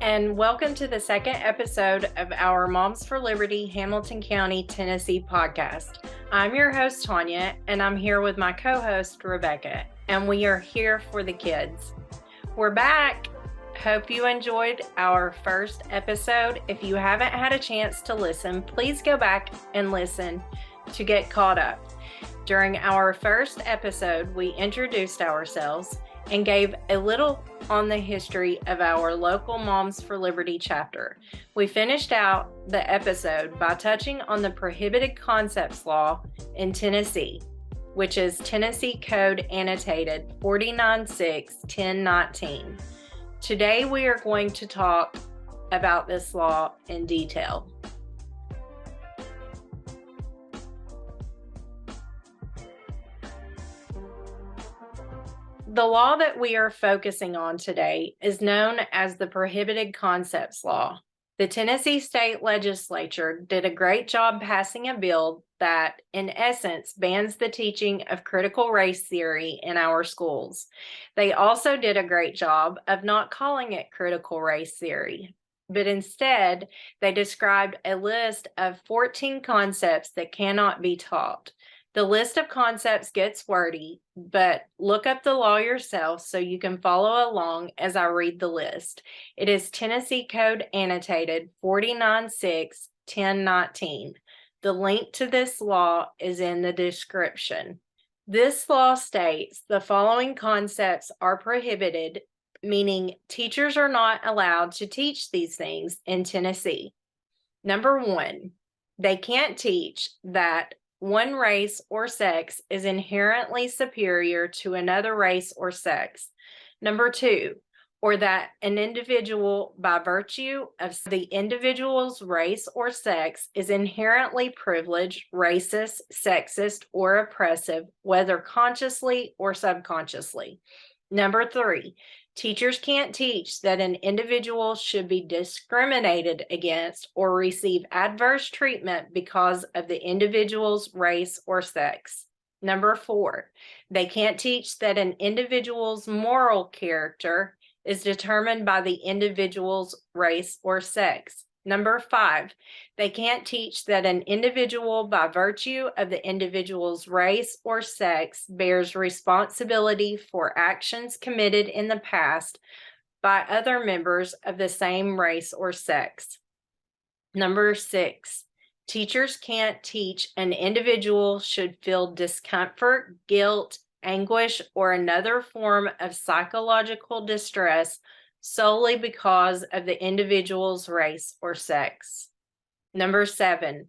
and welcome to the second episode of our Moms for Liberty Hamilton County, Tennessee podcast. I'm your host, Tanya, and I'm here with my co-host, Rebecca, and we are here for the kids. We're back. Hope you enjoyed our first episode. If you haven't had a chance to listen, please go back and listen to get caught up. During our first episode, we introduced ourselves and gave a little on the history of our local Moms for Liberty chapter. We finished out the episode by touching on the Prohibited Concepts Law in Tennessee, which is Tennessee Code Annotated 49.6.1019. Today we are going to talk about this law in detail. The law that we are focusing on today is known as the Prohibited Concepts Law. The Tennessee State Legislature did a great job passing a bill that, in essence, bans the teaching of critical race theory in our schools. They also did a great job of not calling it critical race theory, but instead, they described a list of 14 concepts that cannot be taught. The list of concepts gets wordy, but look up the law yourself so you can follow along as I read the list. It is Tennessee Code Annotated 49.6.1019. The link to this law is in the description. This law states the following concepts are prohibited, meaning teachers are not allowed to teach these things in Tennessee. Number 1, they can't teach that one race or sex is inherently superior to another race or sex. Number 2, or that an individual, by virtue of the individual's race or sex, is inherently privileged, racist, sexist, or oppressive, whether consciously or subconsciously. Number 3, teachers can't teach that an individual should be discriminated against or receive adverse treatment because of the individual's race or sex. Number 4, they can't teach that an individual's moral character is determined by the individual's race or sex. Number 5, they can't teach that an individual, by virtue of the individual's race or sex, bears responsibility for actions committed in the past by other members of the same race or sex. Number 6, teachers can't teach an individual should feel discomfort, guilt, anguish, or another form of psychological distress solely because of the individual's race or sex. Number 7,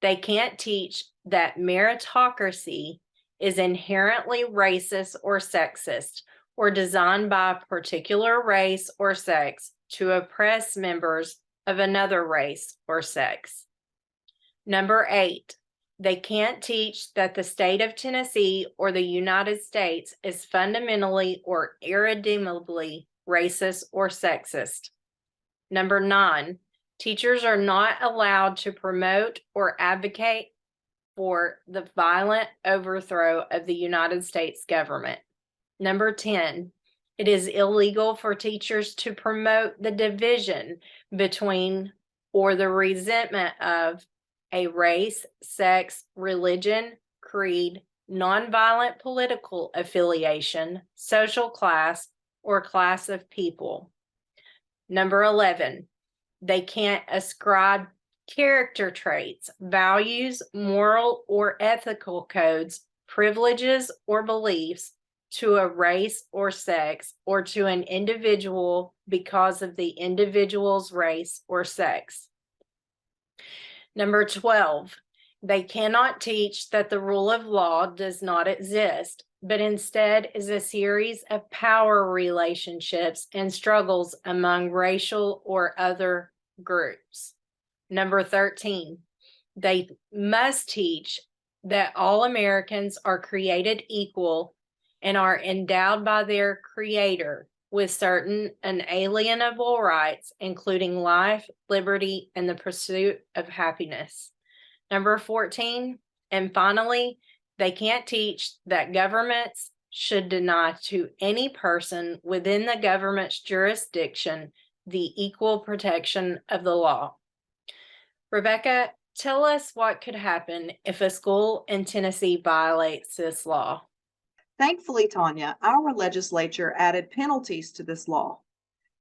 they can't teach that meritocracy is inherently racist or sexist or designed by a particular race or sex to oppress members of another race or sex. Number 8, they can't teach that the state of Tennessee or the United States is fundamentally or irredeemably racist or sexist. Number 9, teachers are not allowed to promote or advocate for the violent overthrow of the United States government. Number 10, it is illegal for teachers to promote the division between or the resentment of a race, sex, religion, creed, nonviolent political affiliation, social class, or class of people. Number 11, they can't ascribe character traits, values, moral or ethical codes, privileges, or beliefs to a race or sex or to an individual because of the individual's race or sex. Number 12, they cannot teach that the rule of law does not exist, but instead is a series of power relationships and struggles among racial or other groups. Number 13, they must teach that all Americans are created equal and are endowed by their Creator with certain unalienable rights, including life, liberty, and the pursuit of happiness. Number 14, and finally, they can't teach that governments should deny to any person within the government's jurisdiction the equal protection of the law. Rebecca, tell us what could happen if a school in Tennessee violates this law. Thankfully, Tanya, our legislature added penalties to this law.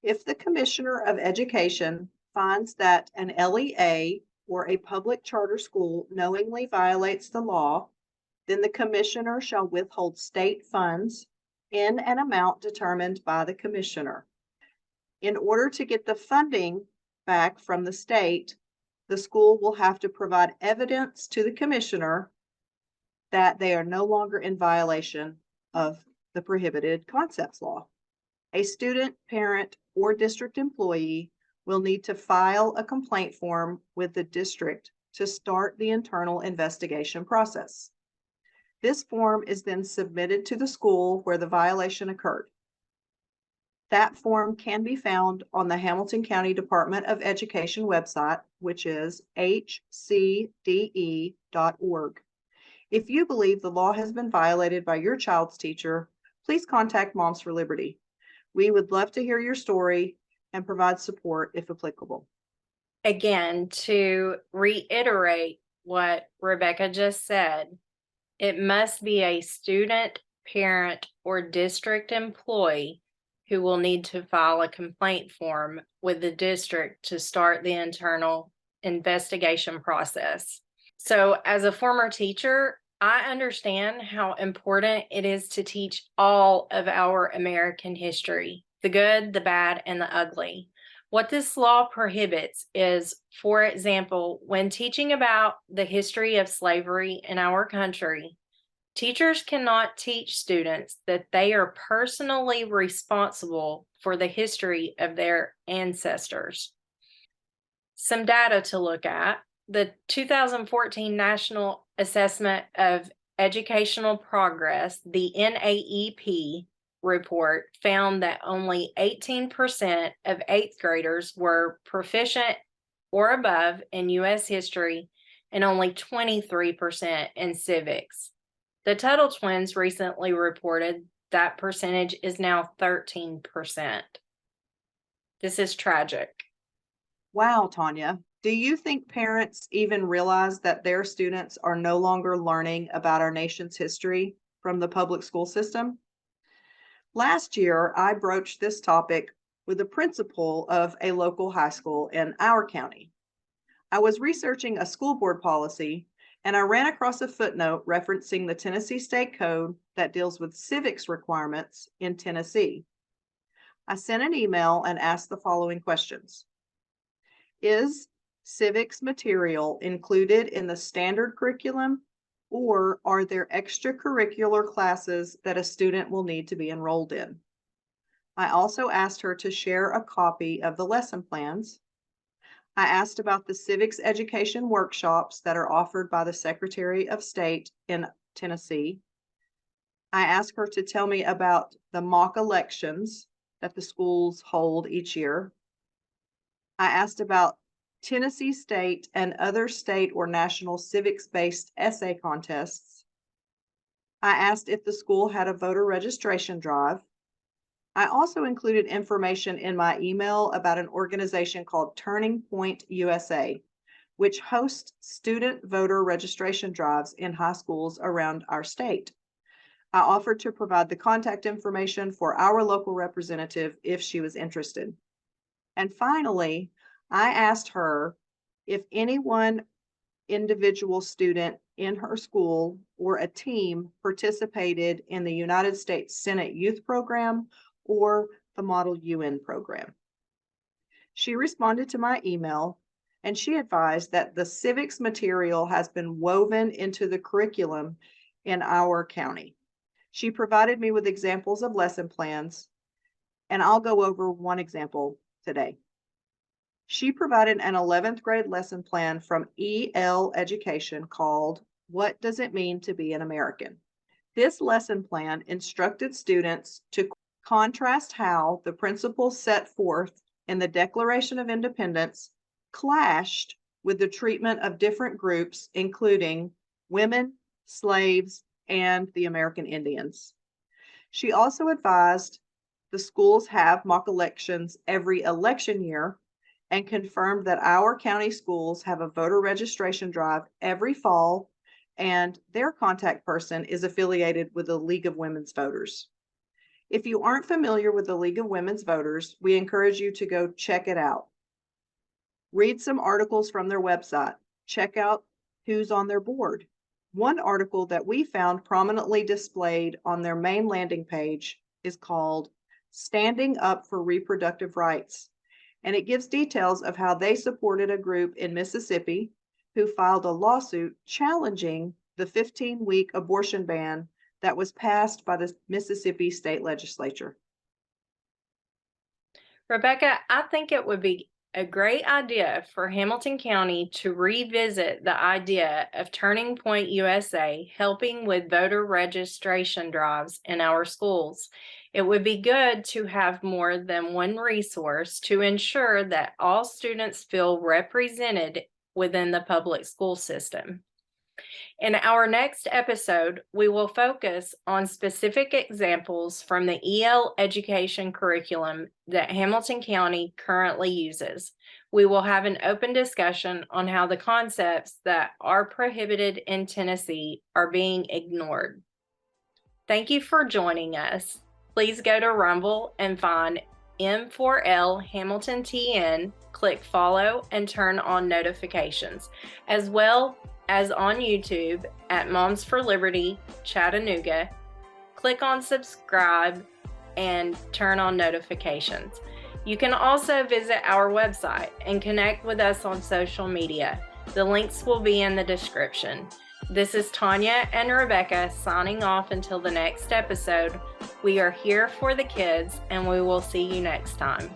If the Commissioner of Education finds that an LEA or a public charter school knowingly violates the law, then the Commissioner shall withhold state funds in an amount determined by the Commissioner. In order to get the funding back from the state, the school will have to provide evidence to the Commissioner that they are no longer in violation of the Prohibited Concepts Law. A student, parent, or district employee will need to file a complaint form with the district to start the internal investigation process. This form is then submitted to the school where the violation occurred. That form can be found on the Hamilton County Department of Education website, which is hcde.org. If you believe the law has been violated by your child's teacher, please contact Moms for Liberty. We would love to hear your story and provide support if applicable. Again, to reiterate what Rebecca just said, it must be a student, parent, or district employee who will need to file a complaint form with the district to start the internal investigation process. So, as a former teacher, I understand how important it is to teach all of our American history, the good, the bad, and the ugly. What this law prohibits is, for example, when teaching about the history of slavery in our country, teachers cannot teach students that they are personally responsible for the history of their ancestors. Some data to look at. The 2014 National Assessment of Educational Progress, the NAEP report, found that only 18% of 8th graders were proficient or above in U.S. history and only 23% in civics. The Tuttle twins recently reported that percentage is now 13%. This is tragic. Wow, Tanya. Do you think parents even realize that their students are no longer learning about our nation's history from the public school system? Last year, I broached this topic with the principal of a local high school in our county. I was researching a school board policy, and I ran across a footnote referencing the Tennessee State Code that deals with civics requirements in Tennessee. I sent an email and asked the following questions. Is civics material included in the standard curriculum, or are there extracurricular classes that a student will need to be enrolled in? I also asked her to share a copy of the lesson plans. I asked about the civics education workshops that are offered by the Secretary of State in Tennessee. I asked her to tell me about the mock elections that the schools hold each year. I asked about Tennessee State and other state or national civics-based essay contests. I asked if the school had a voter registration drive. I also included information in my email about an organization called Turning Point USA, which hosts student voter registration drives in high schools around our state. I offered to provide the contact information for our local representative if she was interested. And finally, I asked her if any one individual student in her school or a team participated in the United States Senate Youth Program or the Model UN program. She responded to my email, and she advised that the civics material has been woven into the curriculum in our county. She provided me with examples of lesson plans, and I'll go over one example today. She provided an 11th grade lesson plan from EL Education called What Does It Mean to Be an American? This lesson plan instructed students to contrast how the principles set forth in the Declaration of Independence clashed with the treatment of different groups, including women, slaves, and the American Indians. She also advised the schools have mock elections every election year and confirmed that our county schools have a voter registration drive every fall, and their contact person is affiliated with the League of Women's Voters. If you aren't familiar with the League of Women's Voters, we encourage you to go check it out. Read some articles from their website. Check out who's on their board. One article that we found prominently displayed on their main landing page is called Standing Up for Reproductive Rights, and it gives details of how they supported a group in Mississippi who filed a lawsuit challenging the 15-week abortion ban that was passed by the Mississippi state legislature. Rebecca, I think it would be a great idea for Hamilton County to revisit the idea of Turning Point USA helping with voter registration drives in our schools. It would be good to have more than one resource to ensure that all students feel represented within the public school system. In our next episode, we will focus on specific examples from the EL education curriculum that Hamilton County currently uses. We will have an open discussion on how the concepts that are prohibited in Tennessee are being ignored. Thank you for joining us. Please go to Rumble and find M4L Hamilton TN, click follow and turn on notifications, as well as on YouTube at Moms for Liberty Chattanooga. Click on subscribe and turn on notifications. You can also visit our website and connect with us on social media. The links will be in the description. This is Tanya and Rebecca signing off until the next episode. We are here for the kids, and we will see you next time.